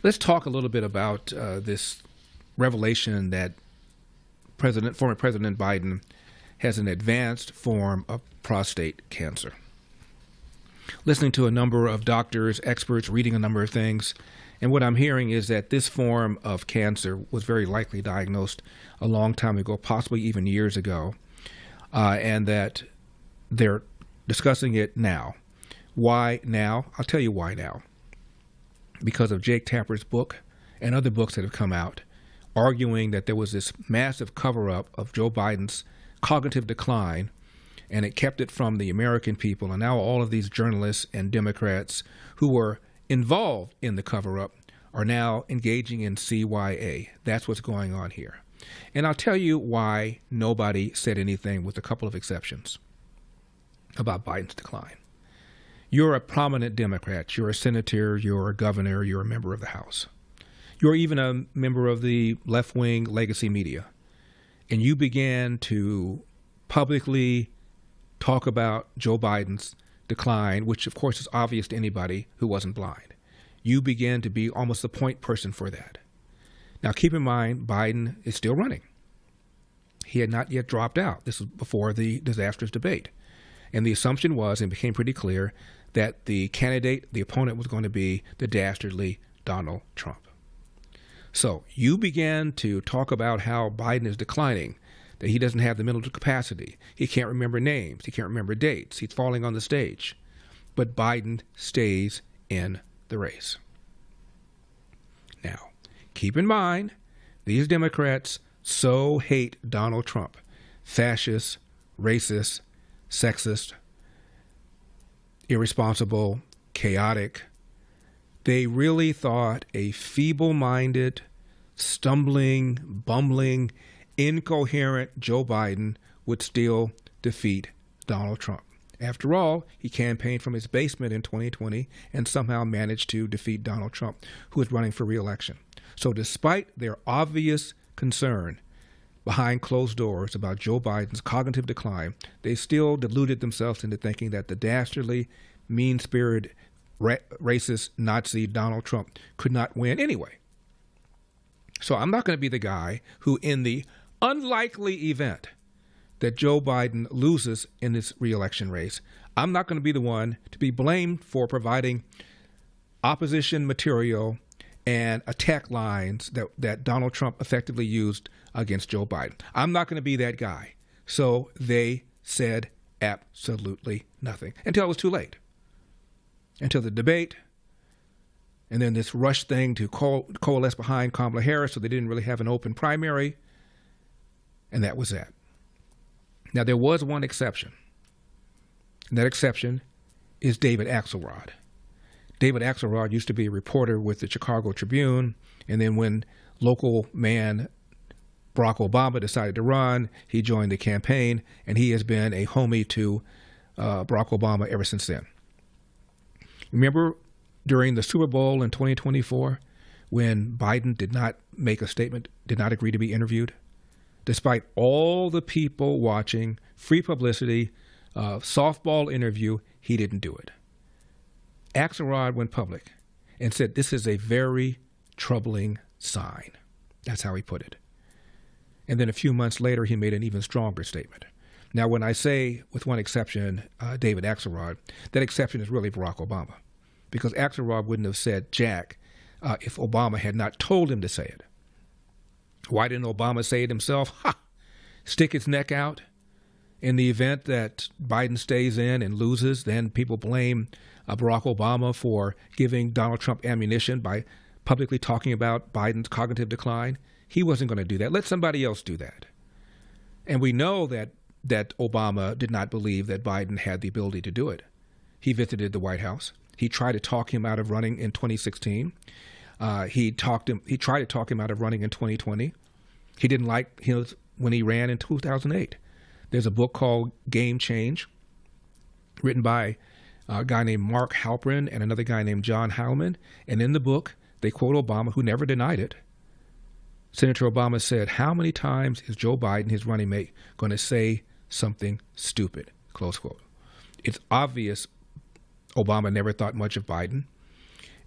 Let's talk a little bit about this revelation that former President Biden has an advanced form of prostate cancer. Listening to a number of doctors, experts, reading a number of things, and what I'm hearing is that this form of cancer was very likely diagnosed a long time ago, possibly even years ago, and that they're discussing it now. Why now? I'll tell you why now. Because of Jake Tapper's book and other books that have come out arguing that there was this massive cover-up of Joe Biden's cognitive decline, and it kept it from the American people. And now all of these journalists and Democrats who were involved in the cover-up are now engaging in CYA. That's what's going on here. And I'll tell you why nobody said anything, with a couple of exceptions, about Biden's decline. You're a prominent Democrat. You're a senator. You're a governor. You're a member of the House. You're even a member of the left-wing legacy media. And you began to publicly talk about Joe Biden's decline, which of course is obvious to anybody who wasn't blind. You began to be almost the point person for that. Now keep in mind, Biden is still running. He had not yet dropped out. This was before the disastrous debate. And the assumption was, and became pretty clear, that the candidate, the opponent, was going to be the dastardly Donald Trump. So you began to talk about how Biden is declining, that he doesn't have the mental capacity. He can't remember names. He can't remember dates. He's falling on the stage. But Biden stays in the race. Now, keep in mind, these Democrats so hate Donald Trump. Fascist, racist, sexist, irresponsible, chaotic. They really thought a feeble-minded, stumbling, bumbling, incoherent Joe Biden would still defeat Donald Trump. After all, he campaigned from his basement in 2020 and somehow managed to defeat Donald Trump, who is running for re-election. So despite their obvious concern behind closed doors about Joe Biden's cognitive decline, they still deluded themselves into thinking that the dastardly, mean-spirited, racist Nazi Donald Trump could not win anyway. So I'm not going to be the guy who, in the unlikely event that Joe Biden loses in this re-election race, I'm not going to be the one to be blamed for providing opposition material and attack lines that Donald Trump effectively used against Joe Biden. I'm not going to be that guy. So they said absolutely nothing until it was too late. Until the debate, and then this rush thing to coalesce behind Kamala Harris, so they didn't really have an open primary, and that was that. Now, there was one exception, and that exception is David Axelrod. David Axelrod used to be a reporter with the Chicago Tribune, and then when local man Barack Obama decided to run, he joined the campaign, and he has been a homie to Barack Obama ever since then. Remember during the Super Bowl in 2024 when Biden did not make a statement, did not agree to be interviewed? Despite all the people watching, free publicity, softball interview, he didn't do it. Axelrod went public and said this is a very troubling sign. That's how he put it. And then a few months later, he made an even stronger statement. Now, when I say, with one exception, David Axelrod, that exception is really Barack Obama, because Axelrod wouldn't have said jack if Obama had not told him to say it. Why didn't Obama say it himself? Stick his neck out. In the event that Biden stays in and loses, then people blame Barack Obama for giving Donald Trump ammunition by publicly talking about Biden's cognitive decline. He wasn't going to do that. Let somebody else do that. And we know that Obama did not believe that Biden had the ability to do it. He visited the White House. He tried to talk him out of running in 2016. He tried to talk him out of running in 2020. He didn't like his when he ran in 2008. There's a book called Game Change, written by a guy named Mark Halperin and another guy named John Howman. And in the book, they quote Obama, who never denied it. Senator Obama said, "How many times is Joe Biden, his running mate, going to say something stupid?" Close quote. It's obvious Obama never thought much of Biden.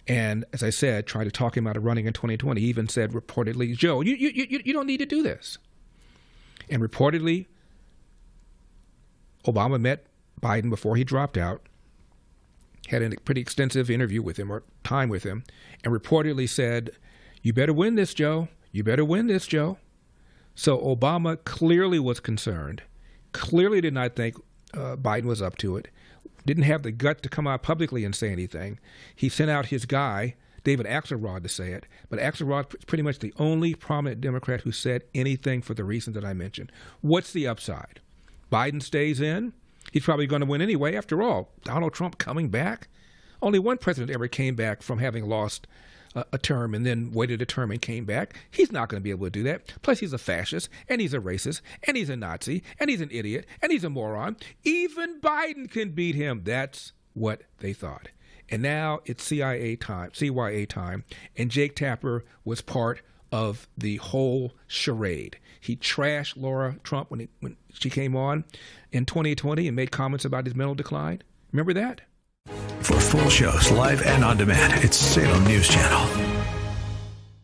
And as I said, tried to talk him out of running in 2020. He even said reportedly, Joe, you don't need to do this. And reportedly, Obama met Biden before he dropped out, had a pretty extensive interview with him or time with him, and reportedly said, you better win this, Joe. You better win this, Joe. So Obama clearly was concerned, clearly did not think Biden was up to it, didn't have the gut to come out publicly and say anything. He sent out his guy, David Axelrod, to say it, but Axelrod's pretty much the only prominent Democrat who said anything for the reasons that I mentioned. What's the upside? Biden stays in. He's probably going to win anyway. After all, Donald Trump coming back? Only one president ever came back from having lost a term and then waited a term and came back. He's not going to be able to do that. Plus, he's a fascist, and he's a racist, and he's a Nazi, and he's an idiot, and he's a moron. Even Biden can beat him. That's what they thought. And now it's CYA time, and Jake Tapper was part of the whole charade. He trashed Laura Trump when she came on in 2020 and made comments about his mental decline. Remember that? For full shows, live and on demand, it's Salem News Channel.